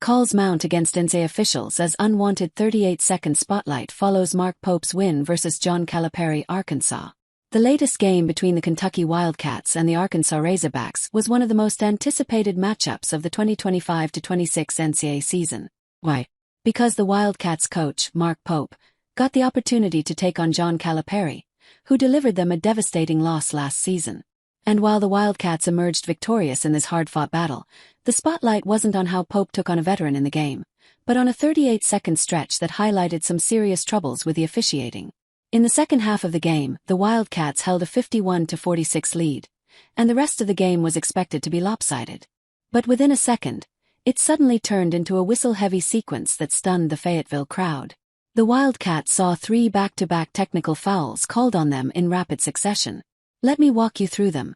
Calls mount against NCAA officials as unwanted 38-second spotlight follows Mark Pope's win versus John Calipari, Arkansas. The latest game between the Kentucky Wildcats and the Arkansas Razorbacks was one of the most anticipated matchups of the 2025-26 NCAA season. Why? Because the Wildcats coach, Mark Pope, got the opportunity to take on John Calipari, who delivered them a devastating loss last season. And while the Wildcats emerged victorious in this hard-fought battle, the spotlight wasn't on how Pope took on a veteran in the game, but on a 38-second stretch that highlighted some serious troubles with the officiating. In the second half of the game, the Wildcats held a 51-46 lead, and the rest of the game was expected to be lopsided. But within a second, it suddenly turned into a whistle-heavy sequence that stunned the Fayetteville crowd. The Wildcats saw 3 back-to-back technical fouls called on them in rapid succession. Let me walk you through them.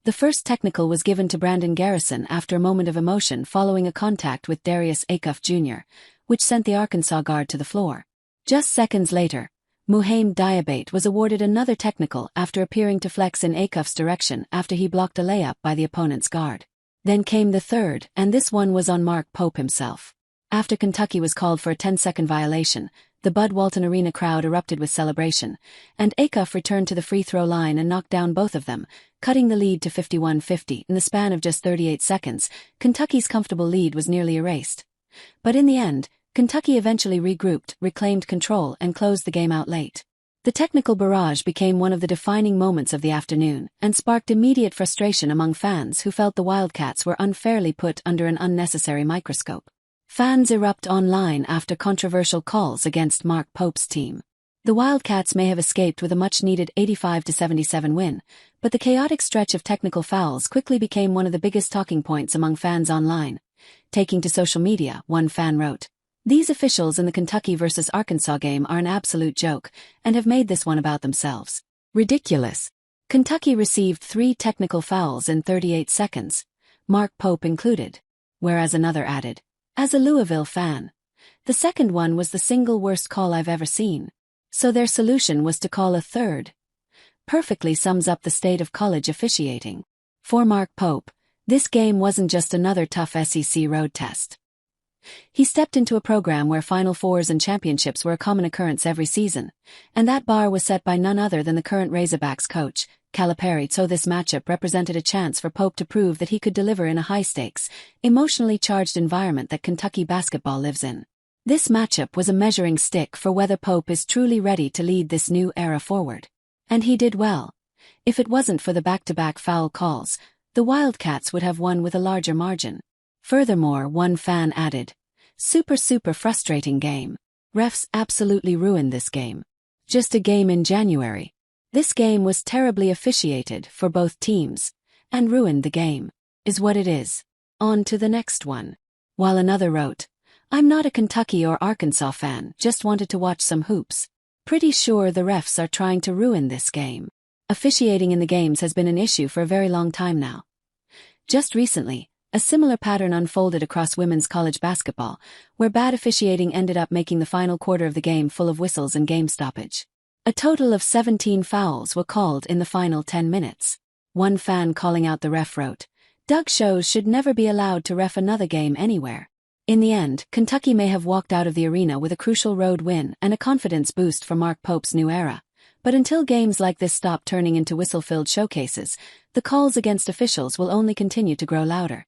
The first technical was given to Brandon Garrison after a moment of emotion following a contact with Darius Acuff Jr., which sent the Arkansas guard to the floor. Just seconds later, Muhaim Diabate was awarded another technical after appearing to flex in Acuff's direction after he blocked a layup by the opponent's guard. Then came the third, and this one was on Mark Pope himself. After Kentucky was called for a 10-second violation, the Bud Walton Arena crowd erupted with celebration, and Acuff returned to the free throw line and knocked down both of them, cutting the lead to 51-50. In the span of just 38 seconds, Kentucky's comfortable lead was nearly erased. But in the end, Kentucky eventually regrouped, reclaimed control, and closed the game out late. The technical barrage became one of the defining moments of the afternoon, and sparked immediate frustration among fans who felt the Wildcats were unfairly put under an unnecessary microscope. Fans erupt online after controversial calls against Mark Pope's team. The Wildcats may have escaped with a much-needed 85-77 win, but the chaotic stretch of technical fouls quickly became one of the biggest talking points among fans online. Taking to social media, one fan wrote, "These officials in the Kentucky versus Arkansas game are an absolute joke, and have made this one about themselves. Ridiculous. Kentucky received 3 technical fouls in 38 seconds, Mark Pope included." Whereas another added, "As a Louisville fan, the second one was the single worst call I've ever seen. So their solution was to call a third." Perfectly sums up the state of college officiating. For Mark Pope, this game wasn't just another tough SEC road test. He stepped into a program where Final Fours and championships were a common occurrence every season, and that bar was set by none other than the current Razorbacks coach, Calipari. So this matchup represented a chance for Pope to prove that he could deliver in a high-stakes, emotionally charged environment that Kentucky basketball lives in. This matchup was a measuring stick for whether Pope is truly ready to lead this new era forward. And he did well. If it wasn't for the back-to-back foul calls, the Wildcats would have won with a larger margin. Furthermore, one fan added, super frustrating game. Refs absolutely ruined this game. Just a game in January. This game was terribly officiated for both teams, and ruined the game. Is what it is. On to the next one." While another wrote, "I'm not a Kentucky or Arkansas fan, just wanted to watch some hoops. Pretty sure the refs are trying to ruin this game." Officiating in the games has been an issue for a very long time now. Just recently, a similar pattern unfolded across women's college basketball, where bad officiating ended up making the final quarter of the game full of whistles and game stoppage. A total of 17 fouls were called in the final 10 minutes. One fan calling out the ref wrote, "Doug Shows should never be allowed to ref another game anywhere." In the end, Kentucky may have walked out of the arena with a crucial road win and a confidence boost for Mark Pope's new era. But until games like this stop turning into whistle-filled showcases, the calls against officials will only continue to grow louder.